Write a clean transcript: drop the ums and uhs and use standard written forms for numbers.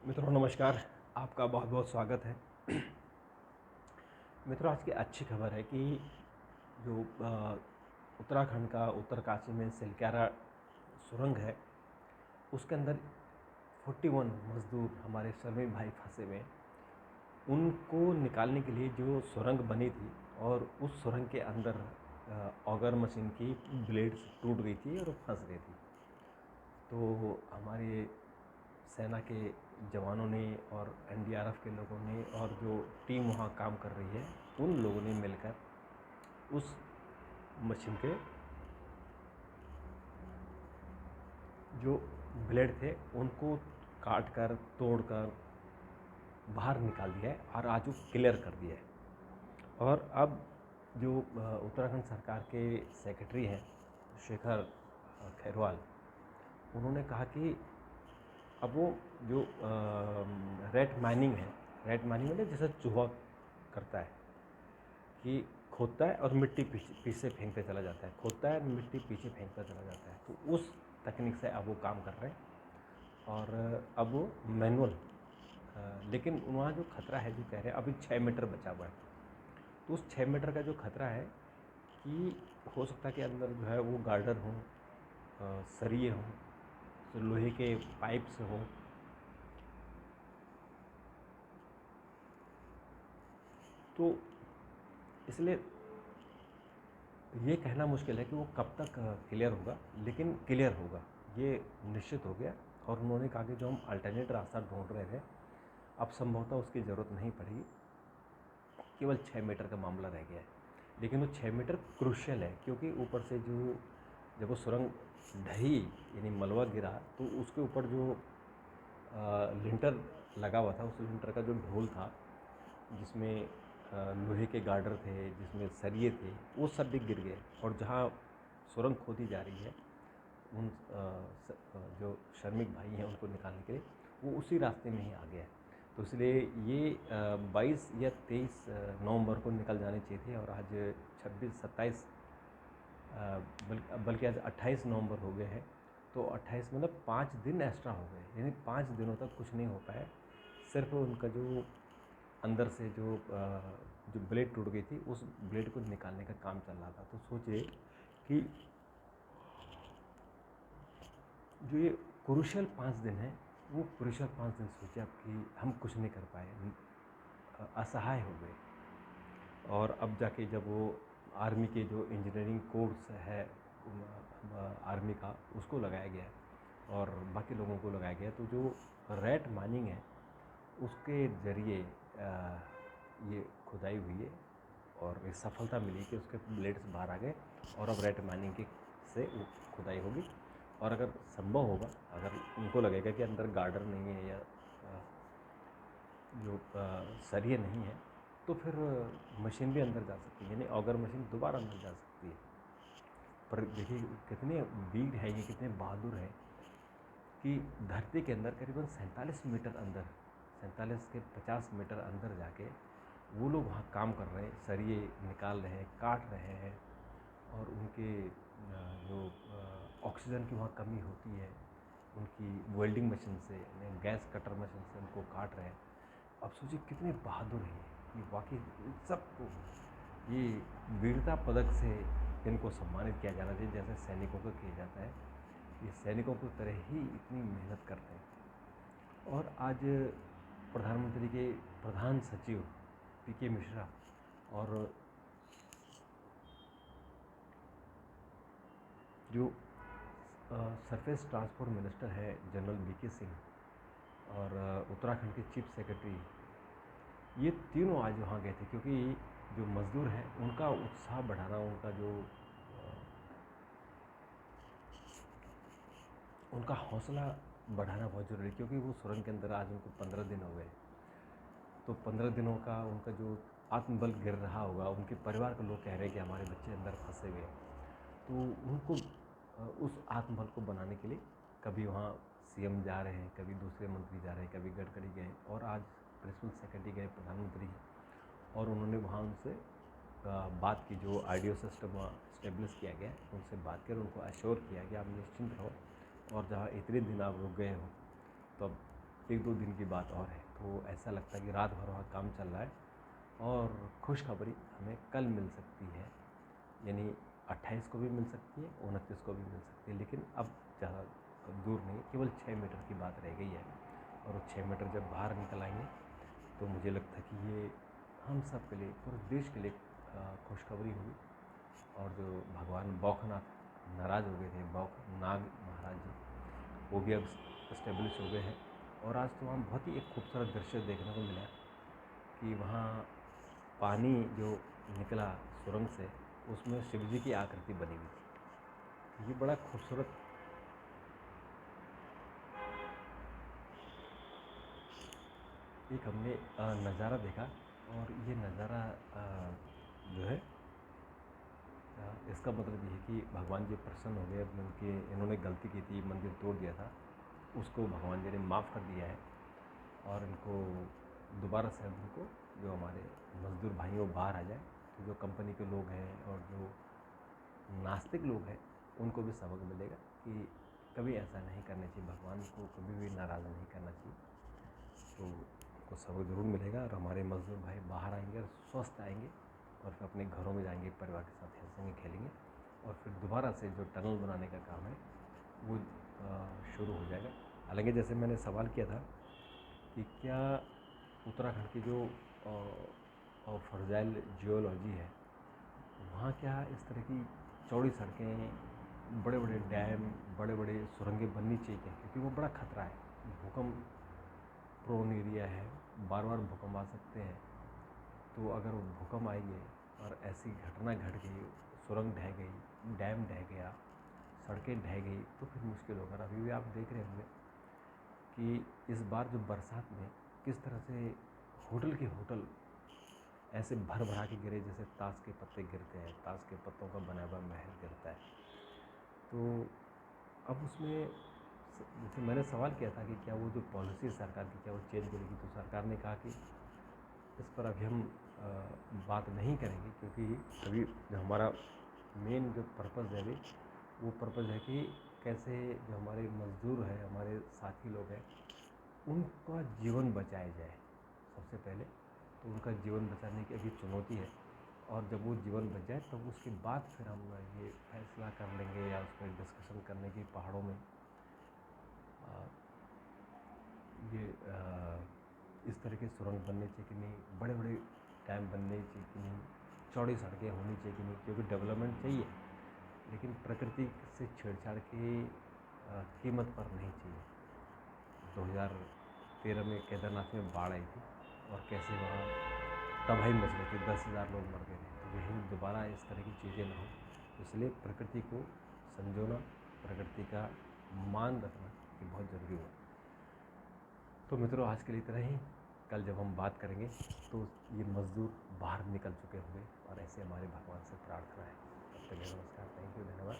मित्रों नमस्कार। आपका बहुत बहुत स्वागत है। मित्रों, आज की अच्छी खबर है कि जो उत्तराखंड का उत्तरकाशी में सिलक्यारा सुरंग है, उसके अंदर 41 मज़दूर हमारे श्रमिक भाई फंसे हुए हैं। उनको निकालने के लिए जो सुरंग बनी थी और उस सुरंग के अंदर ऑगर मशीन की ब्लेड्स टूट गई थी और फंस गई थी। तो हमारे सेना के जवानों ने और एनडीआरएफ के लोगों ने और जो टीम वहाँ काम कर रही है, उन लोगों ने मिलकर उस मशीन के जो ब्लेड थे उनको काट कर तोड़ कर बाहर निकाल दिया है और आज वो क्लियर कर दिया है। और अब जो उत्तराखंड सरकार के सेक्रेटरी हैं शेखर खैरवाल, उन्होंने कहा कि अब वो जो रेट माइनिंग है, रेट माइनिंग मतलब जैसे चूहा करता है कि खोदता है और मिट्टी पीछे फेंकते चला जाता है, खोदता है मिट्टी पीछे फेंकता चला जाता है, तो उस तकनीक से अब वो काम कर रहे हैं। और अब वो मैनुअल, लेकिन वहाँ जो खतरा है, जो कह रहे हैं अभी 6 मीटर बचा हुआ है, तो उस 6 मीटर का जो खतरा है कि हो सकता है कि अंदर जो है वो गार्डर हों, सरिये हों, तो लोहे के पाइप्स हों, तो इसलिए ये कहना मुश्किल है कि वो कब तक क्लियर होगा, लेकिन क्लियर होगा ये निश्चित हो गया। और उन्होंने कहा कि जो हम अल्टरनेट रास्ता ढूंढ रहे थे, अब संभवतः उसकी ज़रूरत नहीं पड़ेगी, केवल 6 मीटर का मामला रह गया है। लेकिन वो 6 मीटर क्रूशियल है, क्योंकि ऊपर से जो जब वो सुरंग ढही यानी मलबा गिरा, तो उसके ऊपर जो लिंटर लगा हुआ था, उस लिंटर का जो ढोल था, जिसमें लोहे के गार्डर थे, जिसमें सरिये थे, वो सब भी गिर गए। और जहाँ सुरंग खोदी जा रही है, उन जो श्रमिक भाई हैं उनको निकालने के लिए, वो उसी रास्ते में ही आ गया है। तो इसलिए ये 22 या 23 नवंबर को निकल जाने चाहिए थे, और आज 26-27 बल्कि आज 28 नवंबर हो गए हैं। तो 28 मतलब 5 दिन एक्स्ट्रा हो गए, यानी 5 दिनों तक कुछ नहीं हो पाया। सिर्फ उनका जो अंदर से जो ब्लेड टूट गई थी, उस ब्लेड को निकालने का काम चल रहा था। तो सोचिए कि जो ये क्रूशियल 5 दिन है, वो क्रूशियल 5 दिन सोचिए आप कि हम कुछ नहीं कर पाए, असहाय हो गए। और अब जाके जब वो आर्मी के जो इंजीनियरिंग कोर्स है आर्मी का, उसको लगाया गया है और बाकी लोगों को लगाया गया, तो जो रेट माइनिंग है उसके ज़रिए ये खुदाई हुई है और ये सफलता मिली कि उसके ब्लेड्स बाहर आ गए। और अब रेट माइनिंग के से वो खुदाई होगी, और अगर संभव होगा, अगर उनको लगेगा कि अंदर गार्डर नहीं है या जो सरिये नहीं है, तो फिर मशीन भी अंदर जा सकती है, यानी ऑगर मशीन दोबारा अंदर जा सकती है। पर देखिए कितने वीर हैं ये, कितने बहादुर हैं कि धरती के अंदर करीबन 47 मीटर अंदर, 47 के 50 मीटर अंदर जाके वो लोग वहाँ काम कर रहे हैं, सरिये निकाल रहे हैं, काट रहे हैं। और उनके जो ऑक्सीजन की वहाँ कमी होती है, उनकी वेल्डिंग मशीन से, गैस कटर मशीन से उनको काट रहे हैं। अब सोचिए कितने बहादुर हैं ये वाकई। सबको ये वीरता पदक से इनको सम्मानित किया जाना चाहिए, जैसे सैनिकों को किया जाता है। ये सैनिकों की तरह ही इतनी मेहनत करते हैं। और आज प्रधानमंत्री के प्रधान सचिव पीके मिश्रा और जो सरफेस ट्रांसपोर्ट मिनिस्टर है जनरल वीके सिंह, और उत्तराखंड के चीफ सेक्रेटरी, ये तीनों आज वहाँ गए थे, क्योंकि जो मज़दूर हैं उनका उत्साह बढ़ाना, उनका जो उनका हौसला बढ़ाना बहुत ज़रूरी है। क्योंकि वो सुरंग के अंदर आज उनको 15 दिन हो गए, तो 15 दिनों का उनका जो आत्मबल गिर रहा होगा, उनके परिवार के लोग कह रहे हैं कि हमारे बच्चे अंदर फंसे हुए हैं, तो उनको उस आत्मबल को बनाने के लिए कभी वहाँ सीएम जा रहे हैं, कभी दूसरे मंत्री जा रहे हैं, कभी गडकरी गए, और आज प्रिंसिपल सेक्रेटरी गए, प्रधानमंत्री, और उन्होंने वहाँ उनसे बात की, जो आईडीओ सिस्टम स्टेब्लिश किया गया है, उनसे बात कर उनको अश्योर किया कि आप निश्चिंत रहो, और जहाँ इतने दिन आप रुक गए हो, तो अब 1-2 दिन की बात और है। तो ऐसा लगता है कि रात भर वहाँ काम चल रहा है और खुशखबरी हमें कल मिल सकती है, यानी 28 को भी मिल सकती है, 29 को भी मिल सकती है, लेकिन अब ज़्यादा दूर नहीं, केवल 6 मीटर की बात रह गई है। और वो 6 मीटर जब बाहर निकल आएंगे तो मुझे लगता है कि ये हम सब के लिए, पूरे देश के लिए खुशखबरी होगी। और जो भगवान बौखनाथ नाराज़ हो गए थे, बौखनाग महाराज जी, वो भी अब स्टेब्लिश हो गए हैं। और आज तो वहाँ बहुत ही एक खूबसूरत दृश्य देखने को मिला कि वहाँ पानी जो निकला सुरंग से, उसमें शिव जी की आकृति बनी हुई थी। ये बड़ा खूबसूरत एक हमने नज़ारा देखा। और ये नज़ारा जो है, इसका मतलब ये है कि भगवान जी प्रसन्न हो गए। उनके इन्होंने गलती की थी, मंदिर तोड़ दिया था, उसको भगवान जी ने माफ़ कर दिया है। और इनको दोबारा से अब उनको, जो हमारे मज़दूर भाई वो बाहर आ जाए, तो जो कंपनी के लोग हैं और जो नास्तिक लोग हैं उनको भी सबक मिलेगा कि कभी ऐसा नहीं करना चाहिए, भगवान को कभी भी नाराज़ नहीं करना चाहिए। तो उनको सबक ज़रूर मिलेगा और हमारे मज़दूर भाई बाहर आएंगे और स्वस्थ आएंगे और फिर अपने घरों में जाएंगे, परिवार के साथ हंसेंगे खेलेंगे। और फिर दोबारा से जो टनल बनाने का काम है वो शुरू हो जाएगा। हालांकि जैसे मैंने सवाल किया था कि क्या उत्तराखंड की जो फर्जाइल जियोलॉजी है, वहाँ क्या इस तरह की चौड़ी सड़कें, बड़े बड़े डैम, बड़े बड़े सुरंगें बननी चाहिए क्या? क्योंकि वो बड़ा खतरा है, भूकंप प्रोन एरिया है, बार बार भूकंप आ सकते हैं। तो अगर भूकंप आएंगे और ऐसी घटना घट गई, सुरंग ढह गई, डैम ढह गया, सड़कें ढह गई, तो फिर मुश्किल होगा। अभी भी आप देख रहे होंगे कि इस बार जो बरसात में किस तरह से होटल के होटल ऐसे भर भरा के गिरे जैसे ताश के पत्ते गिरते हैं, ताश के पत्तों का बना हुआ महल गिरता है। तो अब उसमें जैसे मैंने सवाल किया था कि क्या वो जो पॉलिसी सरकार की, क्या वो चेंज करेगी, तो सरकार ने कहा कि इस पर अभी हम बात नहीं करेंगे, क्योंकि अभी जो हमारा मेन जो पर्पज़ है अभी, वो पर्पज़ है कि कैसे जो हमारे मज़दूर हैं, हमारे साथी लोग हैं, उनका जीवन बचाया जाए सबसे पहले। तो उनका जीवन बचाने की अभी चुनौती है। और जब वो जीवन बच जाए तब उसके बाद फिर हम ये फैसला कर लेंगे या उस पर डिस्कशन करने की पहाड़ों में ये इस तरह के सुरंग बनने चाहिए कि नहीं, बड़े बड़े डैम बनने चाहिए कि नहीं, चौड़ी सड़कें होनी चाहिए कि नहीं। क्योंकि डेवलपमेंट चाहिए, लेकिन प्रकृति से छेड़छाड़ की कीमत पर नहीं चाहिए। 2013 में केदारनाथ में बाढ़ आई थी और कैसे वहाँ तबाही मच गई थी, 10,000 लोग मर गए थे। तो यही दोबारा इस तरह की चीज़ें ना हो, इसलिए प्रकृति को संजोना, प्रकृति का मान रखना ये बहुत ज़रूरी है। तो मित्रों, आज के लिए इतना ही। कल जब हम बात करेंगे तो ये मज़दूर बाहर निकल चुके होंगे और ऐसे हमारे भगवान से प्रार्थना है। तब तक नमस्कार, थैंक यू, धन्यवाद।